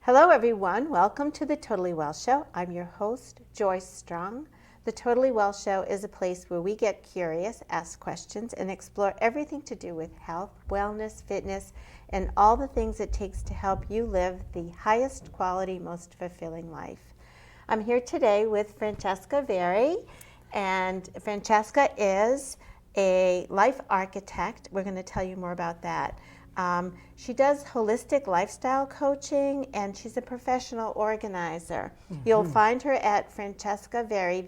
Hello, everyone. Welcome to the Totally Well Show. I'm your host, Joyce Strong. The Totally Well Show is a place where we get curious, ask questions, and explore everything to do with health, wellness, fitness, and all the things it takes to help you live the highest quality, most fulfilling life. I'm here today with Francesca Verri, and Francesca is a life architect. We're going to tell you more about that. She does holistic lifestyle coaching, and she's a professional organizer. Mm-hmm. You'll find her at Francesca Verri,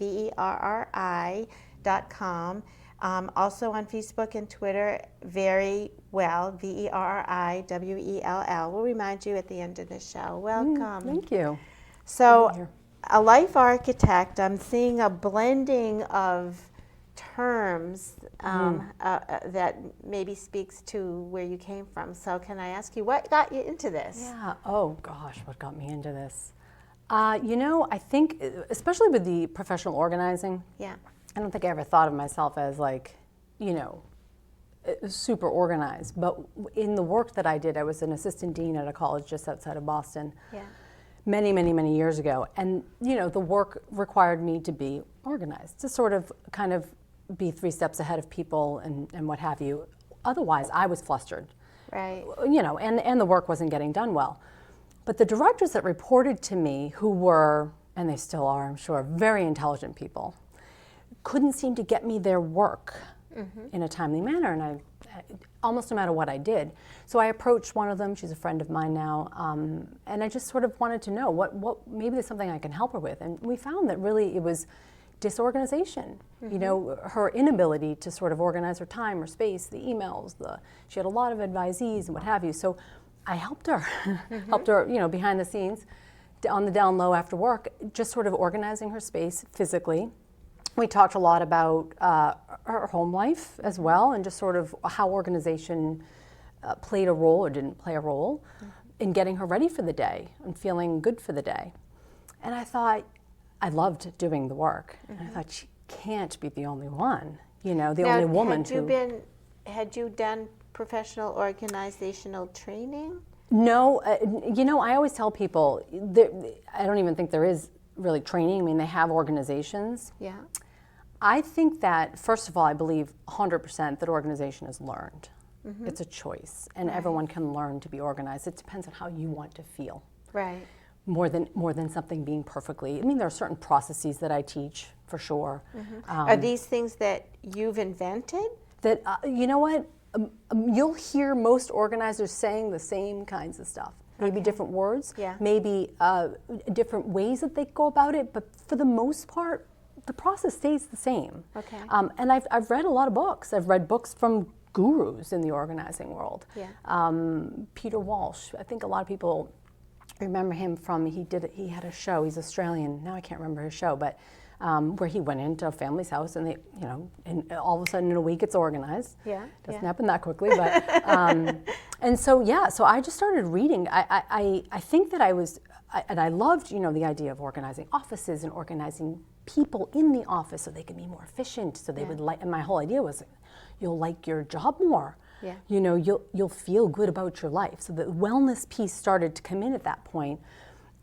Verri.com. Also on Facebook and Twitter, Very Well, Verriwell. We'll remind you at the end of the show. Welcome. Thank you. So, a life architect, I'm seeing a blending of terms that maybe speaks to where you came from. So can I ask you, what got you into this? Yeah. Oh gosh, what got me into this? I think, especially with the professional organizing, Yeah. I don't think I ever thought of myself as super organized. But in the work that I did, I was an assistant dean at a college just outside of Boston. Yeah. Many, many, many years ago. And, the work required me to be organized, to sort of kind of be 3 steps ahead of people and what have you. Otherwise, I was flustered. Right. And the work wasn't getting done well. But the directors that reported to me, who were, and they still are, I'm sure, very intelligent people, couldn't seem to get me their work in a timely manner. And I almost no matter what I did. So I approached one of them, she's a friend of mine now, and I just sort of wanted to know what maybe there's something I can help her with. And we found that really it was disorganization, her inability to sort of organize her time, her space, the emails, she had a lot of advisees and what have you. So I helped her, behind the scenes, on the down low after work, just sort of organizing her space physically. We talked a lot about her home life as well, and just sort of how organization played a role or didn't play a role in getting her ready for the day and feeling good for the day. And I thought, I loved doing the work. And I thought, she can't be the only one, only woman Had you done professional organizational training? No, I always tell people, I don't even think there is really training. I mean, they have organizations. Yeah. I think that, first of all, I believe 100% that organization is learned. It's a choice, and everyone can learn to be organized. It depends on how you want to feel. Right. More than something being perfectly. I mean, there are certain processes that I teach, for sure. Are these things that you've invented? That, you know what? You'll hear most organizers saying the same kinds of stuff. Maybe different words, maybe different ways that they go about it, but for the most part, the process stays the same. Okay. And I've read a lot of books. I've read books from gurus in the organizing world. Yeah. Peter Walsh, I think a lot of people remember him from, he had a show, he's Australian, now I can't remember his show, but where he went into a family's house and they, and all of a sudden in a week it's organized. Yeah. Doesn't happen that quickly, but, and so I just started reading. I think that I loved, the idea of organizing offices and organizing people in the office so they can be more efficient, so they would like, and my whole idea was, you'll like your job more. Yeah. You'll feel good about your life. So the wellness piece started to come in at that point.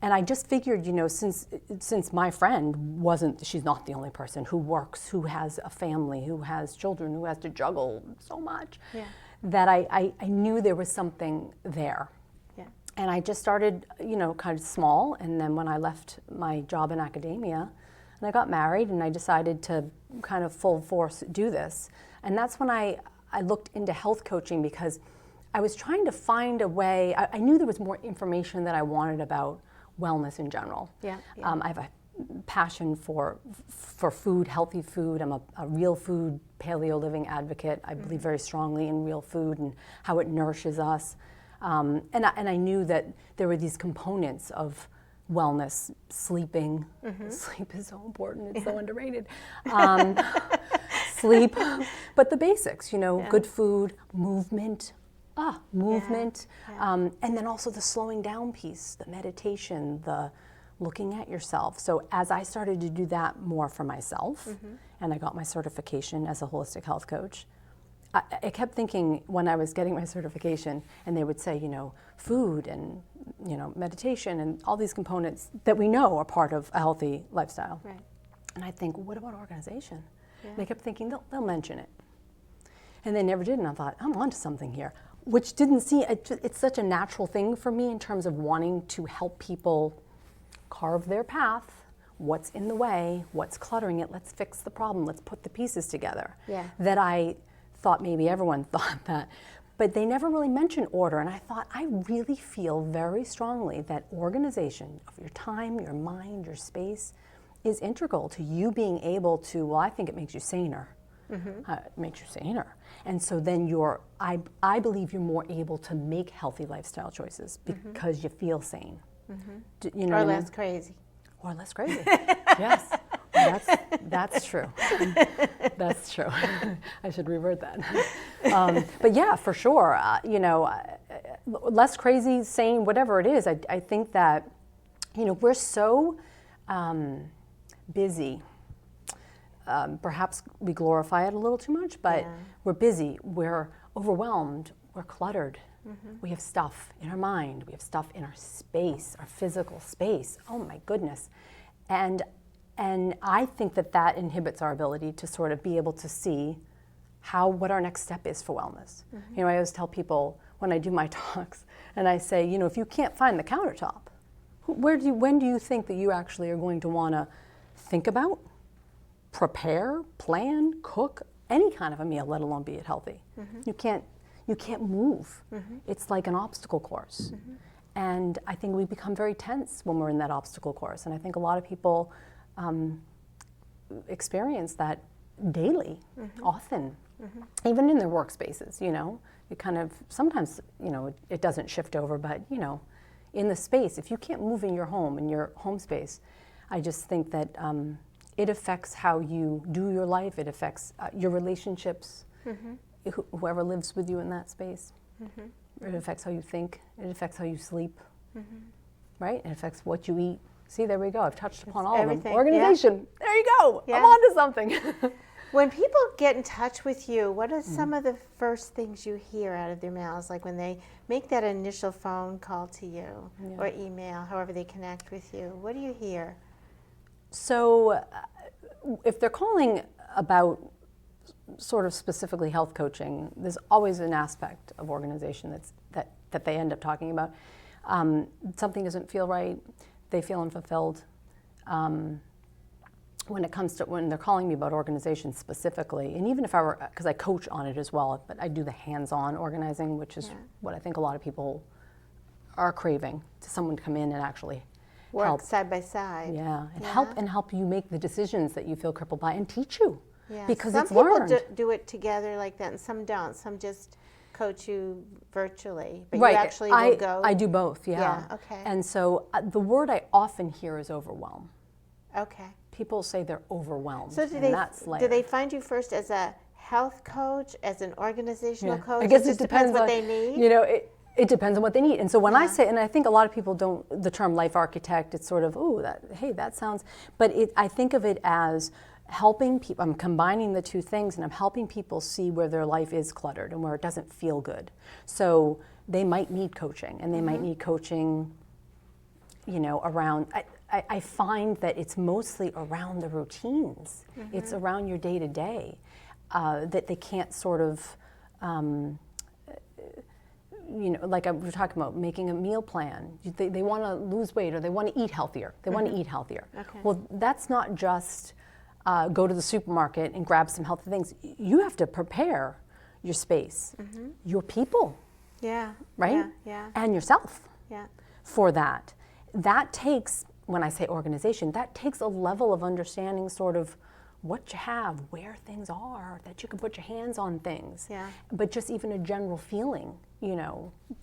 And I just figured, since my friend she's not the only person who works, who has a family, who has children, who has to juggle so much, that I knew there was something there. Yeah. And I just started, kind of small. And then when I left my job in academia, and I got married, and I decided to kind of full force do this. And that's when I looked into health coaching, because I was trying to find a way. I knew there was more information that I wanted about wellness in general. Yeah. I have a passion for food, healthy food. I'm a real food paleo living advocate. I believe very strongly in real food and how it nourishes us. And I knew that there were these components of wellness, sleeping. Sleep is so important. It's so underrated. Sleep, but the basics, good food, movement, and then also the slowing down piece, the meditation, the looking at yourself. So as I started to do that more for myself, and I got my certification as a holistic health coach, I kept thinking when I was getting my certification, and they would say, food and, meditation and all these components that we know are part of a healthy lifestyle. Right. And I think, what about organization? Yeah. And I kept thinking, they'll mention it. And they never did, and I thought, I'm onto something here, which didn't seem, it's such a natural thing for me in terms of wanting to help people carve their path. What's in the way, what's cluttering it, let's fix the problem, let's put the pieces together. Yeah. That I thought maybe everyone thought that. But they never really mentioned order, and I thought, I really feel very strongly that organization of your time, your mind, your space is integral to you being able to, well, I think it makes you saner. It makes you saner. And so then I believe you're more able to make healthy lifestyle choices because you feel sane. You know Or what I mean? less crazy. Or less crazy. Yes, that's true. That's true. I should revert that. But yeah, for sure. Less crazy, sane, whatever it is. I think that, we're so busy. Perhaps we glorify it a little too much, but we're busy. We're overwhelmed. We're cluttered. We have stuff in our mind. We have stuff in our space, our physical space. Oh my goodness. And I think that inhibits our ability to sort of be able to see what our next step is for wellness. I always tell people when I do my talks, and I say, if you can't find the countertop, when do you think that you actually are going to want to think about, prepare, plan, cook any kind of a meal, let alone be it healthy? You can't move. It's like an obstacle course. And I think we become very tense when we're in that obstacle course. And I think a lot of people experience that daily, often, even in their workspaces, It kind of, sometimes, it doesn't shift over, but, in the space, if you can't move in your home, in your home space, I just think that it affects how you do your life. It affects your relationships. Whoever lives with you in that space. It affects how you think. It affects how you sleep. Right? It affects what you eat. See, there we go. I've touched upon all of them. Organization. Yeah. There you go. I'm on to something. When people get in touch with you, what are some of the first things you hear out of their mouths? Like when they make that initial phone call to you or email, however they connect with you, what do you hear? So if they're calling about sort of specifically health coaching, there's always an aspect of organization that they end up talking about. Something doesn't feel right, they feel unfulfilled. When they're calling me about organization specifically, and even if I were, because I coach on it as well, but I do the hands-on organizing, which is what I think a lot of people are craving, to someone to come in and actually work help side by side. Help you make the decisions that you feel crippled by and teach you. Yeah. Because some it's learned. people do it together like that, and some don't. Some just coach you virtually, but right. you actually will go. I do both, Yeah, okay. And so the word I often hear is overwhelm. Okay. People say they're overwhelmed. So do they find you first as a health coach, as an organizational coach? I guess it it depends what on, they need. It depends on what they need. And so when I say, and I think a lot of people don't, the term life architect, it's sort of, that sounds, but I think of it as helping people. I'm combining the two things, and I'm helping people see where their life is cluttered and where it doesn't feel good. So they might need coaching, and they might need coaching, around, I find that it's mostly around the routines. It's around your day-to-day that they can't sort of, like we were talking about, making a meal plan. They want to lose weight, or they want to eat healthier. They want to eat healthier. Okay. Well, that's not just go to the supermarket and grab some healthy things. You have to prepare your space, your people, right? Yeah. And yourself Yeah. for that. That takes, when I say organization, that takes a level of understanding sort of what you have, where things are, that you can put your hands on things. Yeah. But just even a general feeling,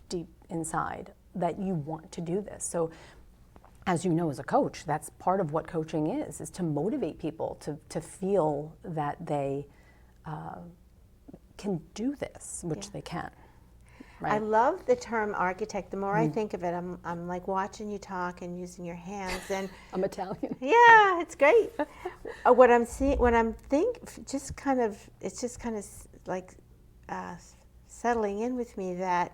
deep inside that you want to do this. So as you know, as a coach, that's part of what coaching is to motivate people to feel that they can do this, which they can. Right? I love the term architect. The more I think of it, I'm like watching you talk and using your hands. And I'm Italian. Yeah, it's great. What I'm seeing, it's just kind of like settling in with me that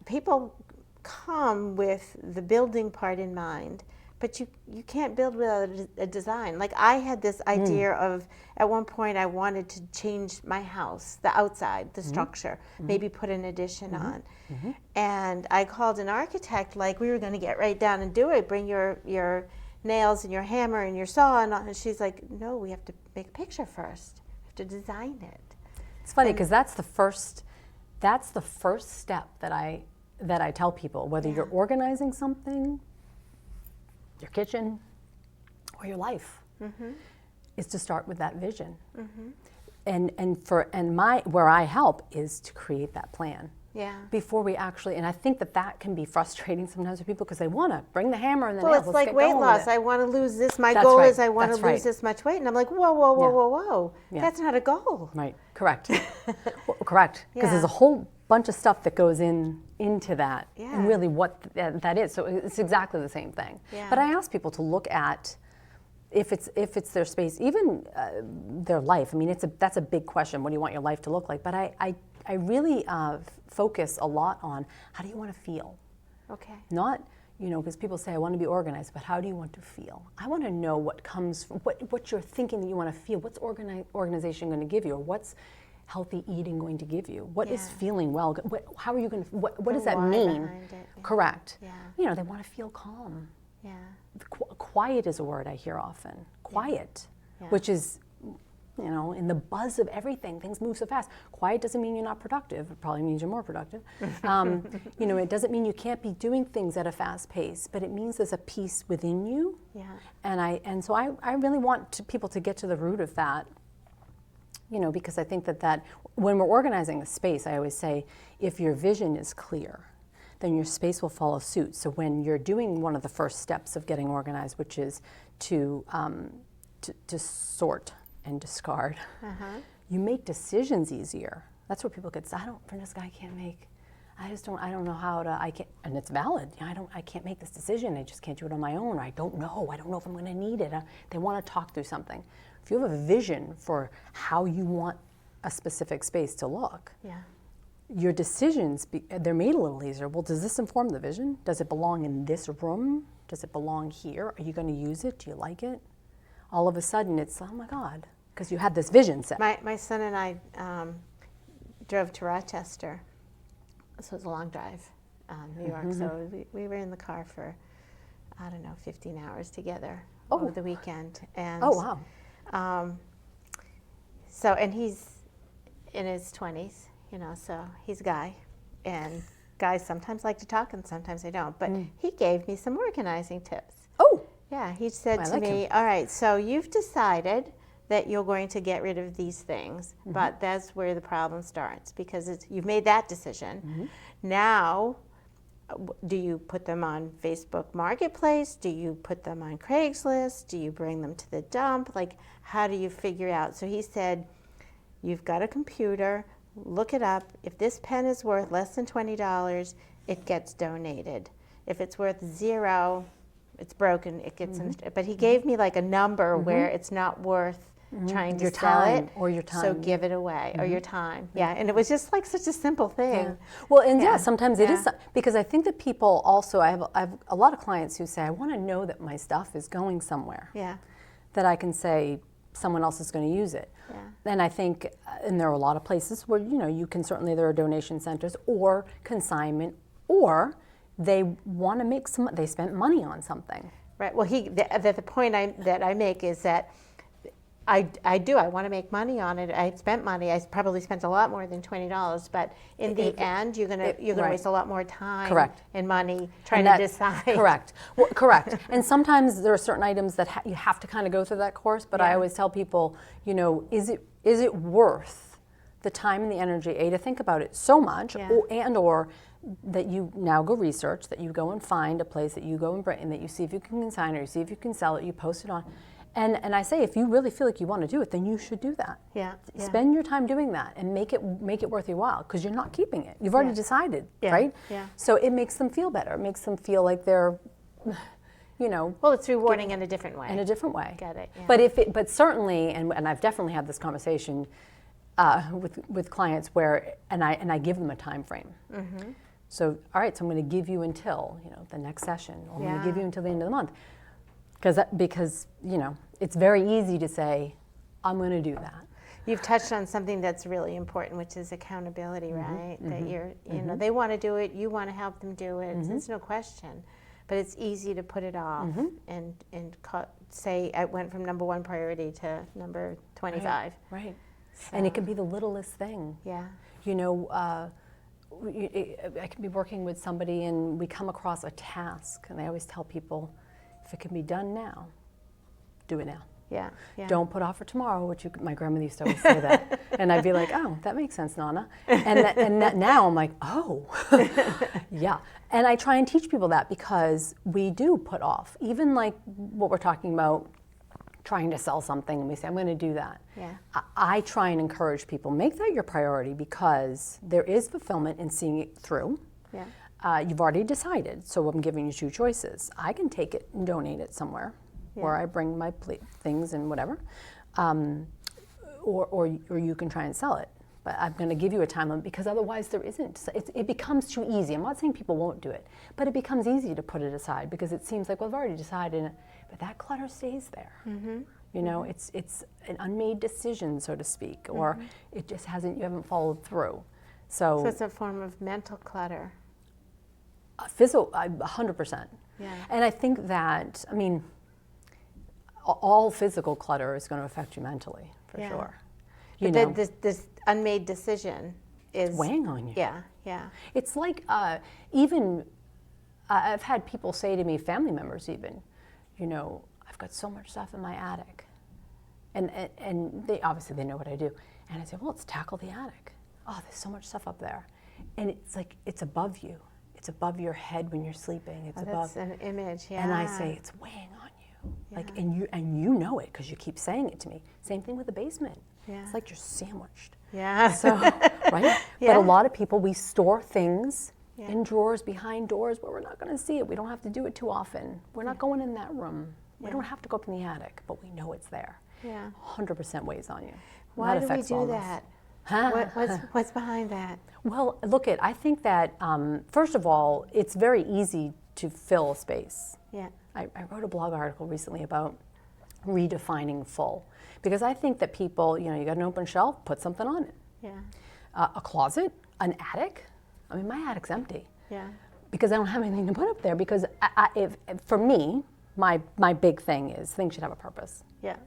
people come with the building part in mind, but you can't build without a design. Like I had this idea of, at one point I wanted to change my house, the outside, the structure, maybe put an addition on. And I called an architect like we were going to get right down and do it, bring your nails and your hammer and your saw, and she's like, no, we have to make a picture first. We have to design it. It's funny because that's the first step that I tell people, whether you're organizing something, your kitchen, or your life, is to start with that vision. Where I help is to create that plan. Yeah. Before we actually, and I think that can be frustrating sometimes for people because they want to bring the hammer and the Well, nails. it's Let's like get weight going loss. with it. I want to lose this. My That's goal right. is I want to That's lose right. this much weight. And I'm like, whoa, whoa, whoa, whoa, whoa. Yeah. That's not a goal. Right. Correct. Well, correct. Because there's a whole bunch of stuff that goes into that, and really what that is. So it's exactly the same thing. Yeah. But I ask people to look at if it's their space, even their life. I mean, that's a big question. What do you want your life to look like? But I really focus a lot on how do you want to feel. Okay. Not, because people say I want to be organized, but how do you want to feel? I want to know what comes from what you're thinking that you want to feel. What's organization going to give you, or what's healthy eating going to give you? What is feeling well? How are you going to? What does that mean? Correct. Yeah. They want to feel calm. Yeah. Quiet is a word I hear often. Quiet, which is, in the buzz of everything, things move so fast. Quiet doesn't mean you're not productive. It probably means you're more productive. It doesn't mean you can't be doing things at a fast pace, but it means there's a peace within you. Yeah. And so I really want people to get to the root of that, because I think that when we're organizing a space, I always say, if your vision is clear, then your space will follow suit. So when you're doing one of the first steps of getting organized, which is to sort and discard, you make decisions easier. That's where people get, Francesca, I can't make, I don't know how to, and it's valid. I can't make this decision. I just can't do it on my own. I don't know if I'm going to need it. They want to talk through something. If you have a vision for how you want a specific space to look, your decisions, they're made a little easier. Well, does this inform the vision? Does it belong in this room? Does it belong here? Are you going to use it? Do you like it? All of a sudden, it's, oh my God, because you had this vision set. My son and I drove to Rochester. So it was a long drive, New York. So we were in the car for, 15 hours together over the weekend. And oh, wow. And he's in his 20s. So he's a guy, and guys sometimes like to talk and sometimes they don't. But he gave me some organizing tips. Oh. Yeah, he said to like me, all right, so you've decided that you're going to get rid of these things, but that's where the problem starts because you've made that decision. Now, do you put them on Facebook Marketplace? Do you put them on Craigslist? Do you bring them to the dump? Like, how do you figure out? So he said, you've got a computer. Look it up. If this pen is worth less than $20, it gets donated. If it's worth $0, it's broken, it gets but he gave me like a number where it's not worth trying to sell it, or your time. So give it away, or your time. Yeah, and it was just like such a simple thing. Yeah. Well, and sometimes it is, because I think that people also, I have a lot of clients who say, I want to know that my stuff is going somewhere. Yeah. That I can say someone else is going to use it. Yeah. And I think, and there are a lot of places where, you can certainly, there are donation centers or consignment, or they want to make they spent money on something. Right. Well, the point that I make is that I want to make money on it. I spent money. I probably spent a lot more than $20, but in the end, you're gonna waste a lot more time and money trying to decide. Correct. Well, correct. And sometimes there are certain items that you have to kind of go through that course. But I always tell people, is it worth the time and the energy to think about it so much, or that you now go research, that you go and find a place that you go and bring, and that you see if you can consign, or you see if you can sell it, you post it on. And I say, if you really feel like you want to do it, then you should do that. Yeah. Spend your time doing that and make it worth your while, because you're not keeping it. You've already decided, right? Yeah. So it makes them feel better. It makes them feel like they're, Well, it's rewarding in a different way. In a different way. Got it. Yeah. But certainly, and I've definitely had this conversation, with clients where, and I give them a time frame. So, all right, so I'm going to give you until, the next session, or I'm going to give you until the end of the month. Because, it's very easy to say, I'm going to do that. You've touched on something that's really important, which is accountability, right? That you're, they want to do it, you want to help them do it. There's no question. But it's easy to put it off and say I went from number 1 priority to number 25. Right. So. And it can be the littlest thing. Yeah. I can be working with somebody and we come across a task, and I always tell people, if it can be done now, do it now. Yeah. Don't put off for tomorrow, which my grandmother used to always say that. And I'd be like, oh, that makes sense, Nana. And that now I'm like, oh, yeah. And I try and teach people that, because we do put off. Even like what we're talking about, trying to sell something, and we say, I'm going to do that. Yeah. I try and encourage people, make that your priority, because there is fulfillment in seeing it through. Yeah. You've already decided, so I'm giving you 2 choices. I can take it and donate it somewhere. Where I bring my things and whatever, or you can try and sell it. But I'm going to give you a time limit, because otherwise there isn't. It becomes too easy. I'm not saying people won't do it, but it becomes easy to put it aside, because it seems like, well, I've already decided, but that clutter stays there. It's an unmade decision, so to speak, or it just you haven't followed through. So it's a form of mental clutter. Physical, 100%. Yeah. And I think that, all physical clutter is going to affect you mentally, for sure. But this unmade decision is weighing on you. Yeah. It's like even I've had people say to me, family members even, I've got so much stuff in my attic, and they obviously they know what I do, and I say, well, let's tackle the attic. Oh, there's so much stuff up there, and it's like it's above you. It's above your head when you're sleeping. It's above. That's an image, yeah. And I say it's weighing on you. Like, and you know it, because you keep saying it to me. Same thing with the basement. Yeah. It's like you're sandwiched. Yeah. So, right? But a lot of people, we store things in drawers behind doors where we're not going to see it. We don't have to do it too often. We're not going in that room. We don't have to go up in the attic, but we know it's there. Yeah. 100% weighs on you. Why do we do that? What's behind that? Well, I think that, first of all, it's very easy to fill a space. Yeah. I wrote a blog article recently about redefining full, because I think that people, you got an open shelf, put something on it. Yeah. A closet, an attic. My attic's empty. Yeah. Because I don't have anything to put up there. Because if for me, my big thing is things should have a purpose. Yeah.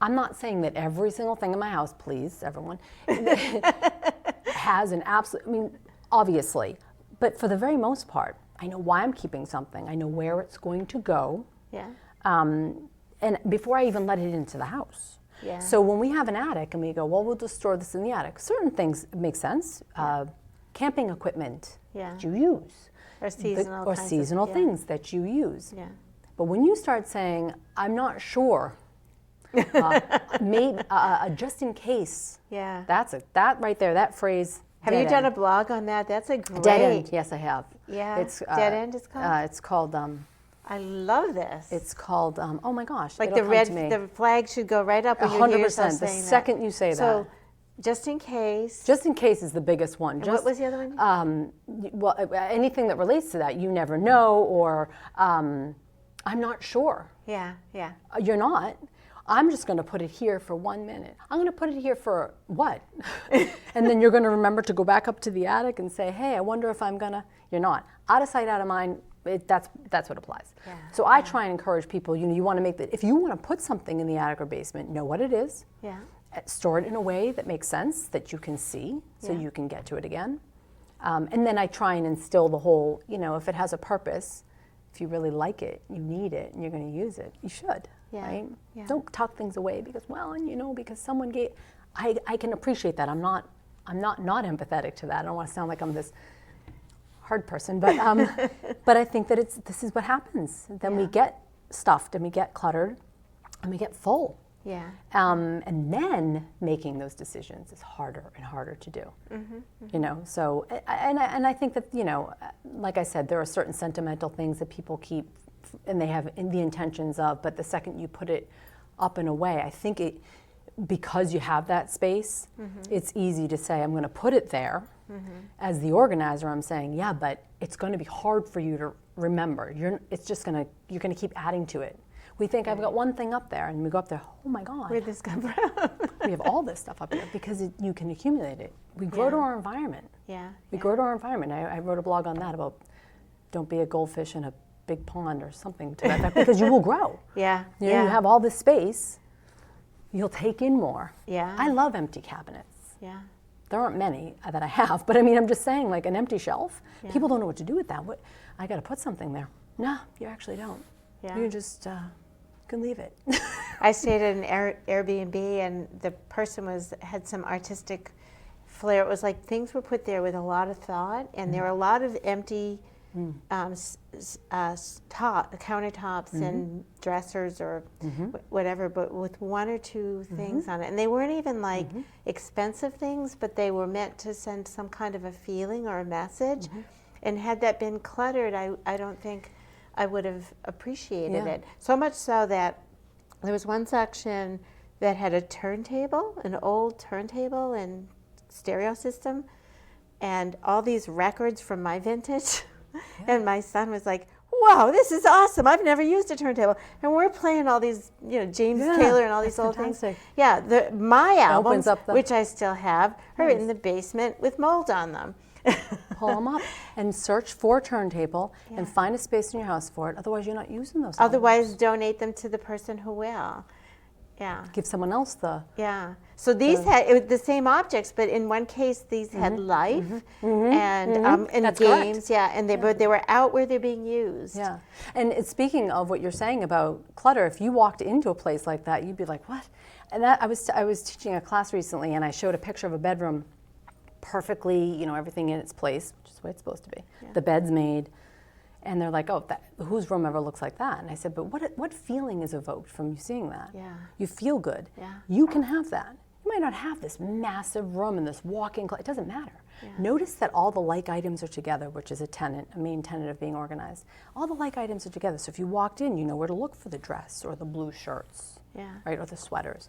I'm not saying that every single thing in my house, please, everyone, has an absolute, obviously, but for the very most part, I know why I'm keeping something. I know where it's going to go. Yeah. And before I even let it into the house. Yeah. So when we have an attic and we go, well, we'll just store this in the attic. Certain things make sense. Camping equipment that you use. Or seasonal things that you use. Yeah. But when you start saying, I'm not sure, maybe just in case. Yeah. That right there, that phrase. Have you done a blog on that? That's a great. Dead End, yes, I have. Yeah. It's Dead End is called. It's called. I love this. It's called. Oh my gosh! Like the flag should go right up when you hear yourself 100%. The saying second you say that. So, just in case. Just in case is the biggest one. And what was the other one? Well, anything that relates to that, you never know, or I'm not sure. Yeah. You're not. I'm just going to put it here for 1 minute. I'm going to put it here for what? And then you're going to remember to go back up to the attic and say, hey, I wonder if I'm going to. You're not. Out of sight, out of mind, that's what applies. Yeah. So I try and encourage people, you want to make that, if you want to put something in the attic or basement, know what it is. Yeah. Store it in a way that makes sense, that you can see, so you can get to it again. And then I try and instill the whole, if it has a purpose, if you really like it, you need it, and you're going to use it, you should. Yeah. Right? Yeah. Don't tuck things away because, because someone gave. I can appreciate that. I'm not empathetic to that. I don't want to sound like I'm this hard person, but but I think that this is what happens. Then we get stuffed and we get cluttered and we get full. Yeah. And then making those decisions is harder and harder to do. So and I think that like I said, there are certain sentimental things that people keep and they have the intentions of, but the second you put it up and away, I think because you have that space, it's easy to say, I'm going to put it there. As the organizer, I'm saying, yeah, but it's going to be hard for you to remember. You're going to keep adding to it. We think I've got one thing up there, and we go up there, oh my God. Where'd this come from? We have all this stuff up here because you can accumulate it. We grow to our environment. Yeah. We grow to our environment. I wrote a blog on that about don't be a goldfish in a big pond or something to that effect, because you will grow. Yeah. You know, you have all this space, you'll take in more. Yeah. I love empty cabinets. Yeah. There aren't many that I have, but I mean, I'm just saying, like an empty shelf, people don't know what to do with that. What, I got to put something there. No, you actually don't. Yeah. You just can leave it. I stayed at an Airbnb, and the person had some artistic flair. It was like things were put there with a lot of thought, and there were a lot of empty countertops and dressers or whatever, but with one or two things on it. And they weren't even like expensive things, but they were meant to send some kind of a feeling or a message. And had that been cluttered, I don't think I would have appreciated it. So much so that there was one section that had a turntable, an old turntable and stereo system, and all these records from my vintage. And my son was like, wow, this is awesome. I've never used a turntable. And we're playing all these, James Taylor and all these old things. Yeah, my albums, which I still have, are in the basement with mold on them. Pull them up and search for a turntable and find a space in your house for it. Otherwise, you're not using those. Otherwise, donate them to the person who will. Yeah. Give someone else the. Yeah. So these had the same objects, but in one case, these had life and That's games. correct. Yeah, and but they were out where they're being used. Yeah. And speaking of what you're saying about clutter, if you walked into a place like that, you'd be like, what? And that I was teaching a class recently, and I showed a picture of a bedroom. Perfectly, everything in its place, which is the way it's supposed to be. Yeah. The bed's made, and they're like, "Oh, whose room ever looks like that?" And I said, "But what feeling is evoked from you seeing that? Yeah, you feel good. Yeah, you can have that. You might not have this massive room and this walk-in. It doesn't matter. Yeah. Notice that all the like items are together, which is a main tenet of being organized. All the like items are together. So if you walked in, you know where to look for the dress or the blue shirts, right, or the sweaters,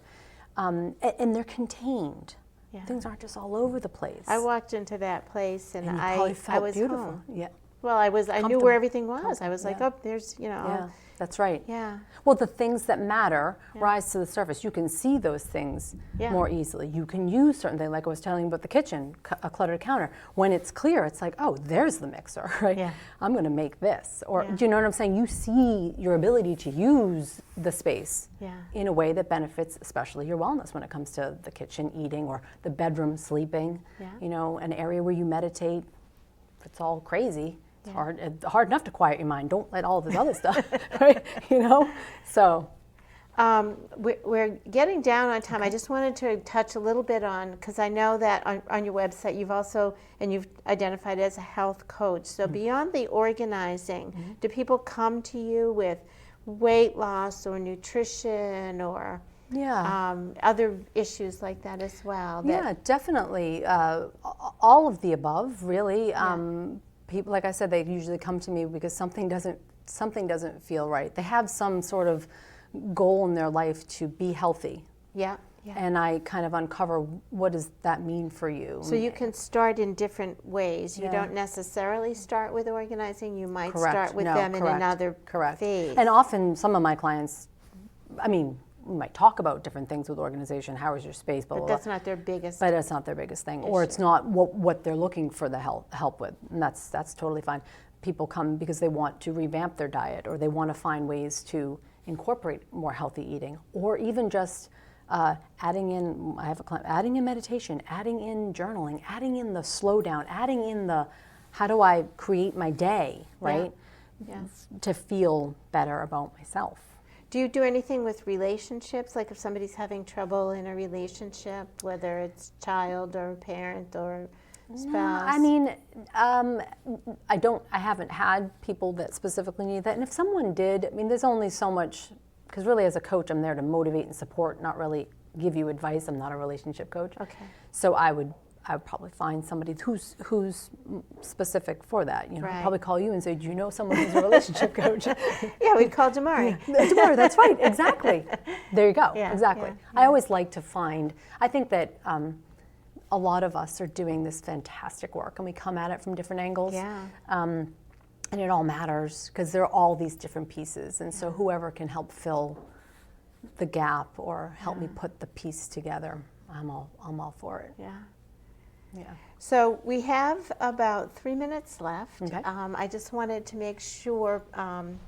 and they're contained." Yeah. Things aren't just all over the place. I walked into that place and I was beautiful. Home. Yeah. Well, I knew where everything was. I was like, oh, there's, Yeah, that's right. Yeah. Well, the things that matter rise to the surface. You can see those things more easily. You can use certain things, like I was telling you about the kitchen, a cluttered counter. When it's clear, it's like, oh, there's the mixer, right? Yeah. I'm going to make this. Or do you know what I'm saying? You see your ability to use the space in a way that benefits, especially your wellness when it comes to the kitchen, eating, or the bedroom, sleeping. Yeah. An area where you meditate. If it's all crazy, it's hard enough to quiet your mind. Don't let all this other stuff, right? So. We're getting down on time. I just wanted to touch a little bit on, because I know that on your website you've identified as a health coach. So beyond the organizing, do people come to you with weight loss or nutrition or other issues like that as well? Yeah, definitely. All of the above, really. People, like I said, they usually come to me because something doesn't feel right. They have some sort of goal in their life to be healthy. Yeah. And I kind of uncover, what does that mean for you? So you can start in different ways. You don't necessarily start with organizing. You might start with them in another phase. And often some of my clients, we might talk about different things with organization. How is your space? Blah, but blah, that's not their biggest. But it's not their biggest thing, or it's not what they're looking for the help with, and that's totally fine. People come because they want to revamp their diet, or they want to find ways to incorporate more healthy eating, or even just adding in. I have a client adding in meditation, adding in journaling, adding in the slow down, adding in the how do I create my day, right? To feel better about myself. Do you do anything with relationships? Like if somebody's having trouble in a relationship, whether it's child or parent or spouse? I haven't had people that specifically need that. And if someone did, there's only so much, because really as a coach, I'm there to motivate and support, not really give you advice. I'm not a relationship coach. Okay. So I would I would probably find somebody who's specific for that. You know, Right. I'd probably call you and say, do you know someone who's a relationship coach? Yeah, we'd call Damari. Tomorrow, that's right, exactly. There you go, Yeah, exactly. yeah, I always like to find, I think that a lot of us are doing this fantastic work and we come at it from different angles. Yeah. And it all matters because there are all these different pieces. And so whoever can help fill the gap or help me put the piece together, I'm all for it. Yeah. Yeah. So we have about 3 minutes left. Okay. I just wanted to make sure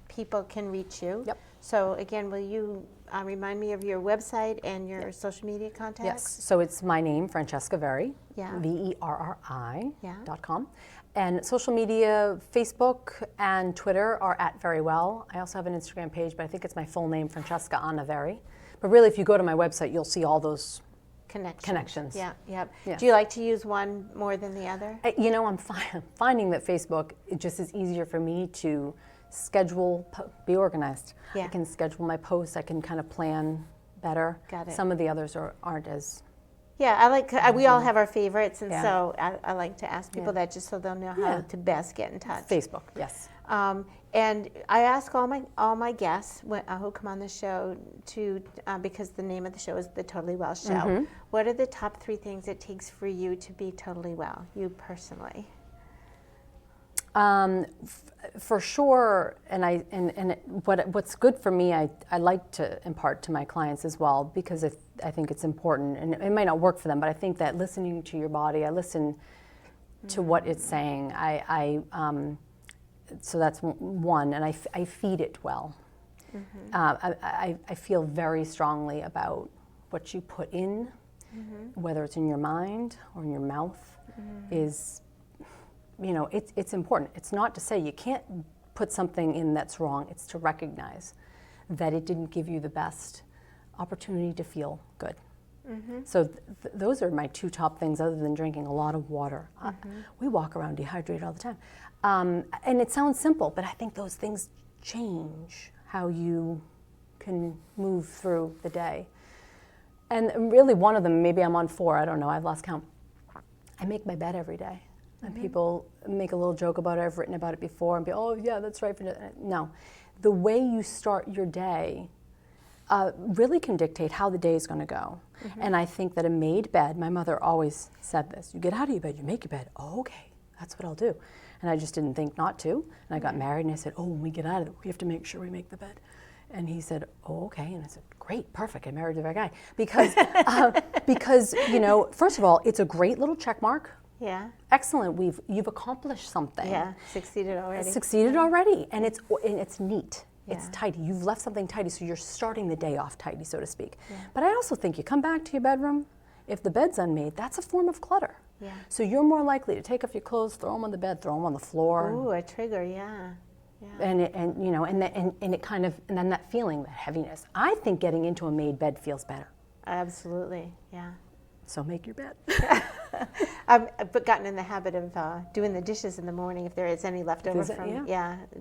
people can reach you. Yep. So again, will you remind me of your website and your social media contacts? Yes. So it's my name, Francesca Verri, Yeah. Verri.com. Yeah. And social media, Facebook and Twitter are at Very Well. I also have an Instagram page, but I think it's my full name, Francesca Anna Verri. But really, if you go to my website, you'll see all those connections. Yeah, yep. Yes. Do you like to use one more than the other? You know, I'm finding that Facebook, it just is easier for me to schedule, be organized. Yeah. I can schedule my posts, I can kind of plan better. Got it. Some of the others aren't as... Yeah, I like. We all have our favorites, and Yeah. so I like to ask people that just so they'll know how Yeah. to best get in touch. Facebook, yes. And I ask all my guests who come on the show to because the name of the show is the Totally Well Show. Mm-hmm. What are the top 3 things it takes for you to be totally well, you personally? For sure, and what's good for me, I like to impart to my clients as well because I think it's important, and it might not work for them, but I think that listening to your body, I listen to what it's saying. So that's one, and I feed it well. I feel very strongly about what you put in, whether it's in your mind or in your mouth, is. You know, it's important. It's not to say you can't put something in that's wrong. It's to recognize that it didn't give you the best opportunity to feel good. So those are my 2 top things other than drinking a lot of water. We walk around dehydrated all the time. And it sounds simple, but I think those things change how you can move through the day. And really one of them, maybe I'm on 4, I don't know, I've lost count. I make my bed every day. And people make a little joke about it. I've written about it before and be, oh yeah, that's right. No, the way you start your day really can dictate how the day is going to go. And I think that a made bed, my mother always said this, you get out of your bed, you make your bed. Oh, okay, that's what I'll do. And I just didn't think not to. And I got married and I said, oh, when we get out of it, we have to make sure we make the bed. And he said, oh, okay. And I said, great, perfect. I married the right guy. Because, you know, first of all, it's a great little check mark. Yeah. Excellent. You've accomplished something. Yeah. Succeeded already. Succeeded already, and it's neat. Yeah. It's tidy. You've left something tidy, so you're starting the day off tidy, so to speak. Yeah. But I also think you come back to your bedroom. If the bed's unmade, that's a form of clutter. Yeah. So you're more likely to take off your clothes, throw them on the bed, throw them on the floor. Ooh, a trigger. Yeah. Yeah. And you know, and it kind of, and then that feeling, that heaviness. I think getting into a made bed feels better. Absolutely. Yeah. So make your bed. I've gotten in the habit of doing the dishes in the morning if there is any leftover from,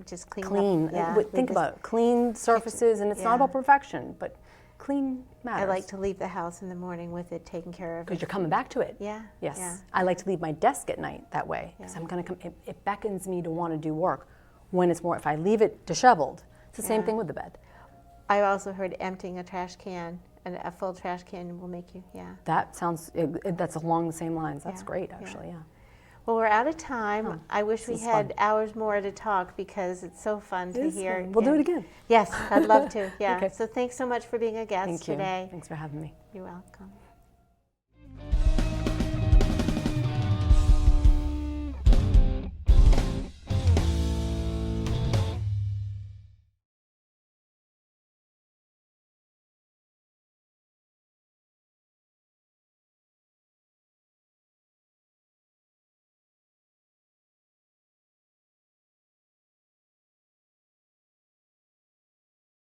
just clean up. Yeah, think about it. Clean surfaces, and it's not about perfection, but clean matters. I like to leave the house in the morning with it taken care of. Because you're coming back to it. Yeah. Yes. Yeah. I like to leave my desk at night that way, because I'm going to come, it beckons me to want to do work when it's more, if I leave it disheveled, it's the same thing with the bed. I also heard emptying a trash can. And a full trash can will make you, That sounds, that's along the same lines. That's great, actually, yeah. Well, we're out of time. Oh, I wish we had hours more to talk because it's so fun to hear. We'll do it again. Yes, I'd love to, yeah. Okay. So thanks so much for being a guest Thank you. today. Thanks for having me. You're welcome.